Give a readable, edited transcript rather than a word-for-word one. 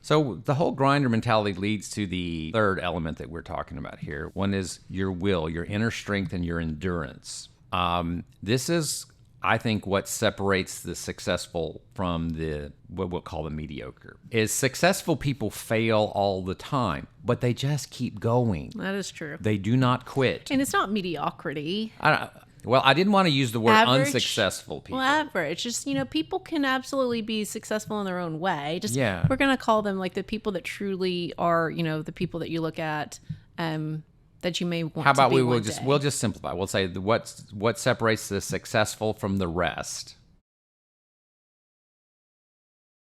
So the whole grinder mentality leads to the third element that we're talking about here. One is your will, your inner strength, and your endurance. This is, I think, what separates the successful from the what we'll call the mediocre. Is successful people fail all the time, but they just keep going. That is true. They do not quit. And it's not mediocrity. I didn't want to use the word Average, unsuccessful people. Well, average. Just, people can absolutely be successful in their own way. Just, Yeah. We're going to call them like the people that truly are, the people that you look at that you may want to be. How about we'll just simplify. We'll say what separates the successful from the rest.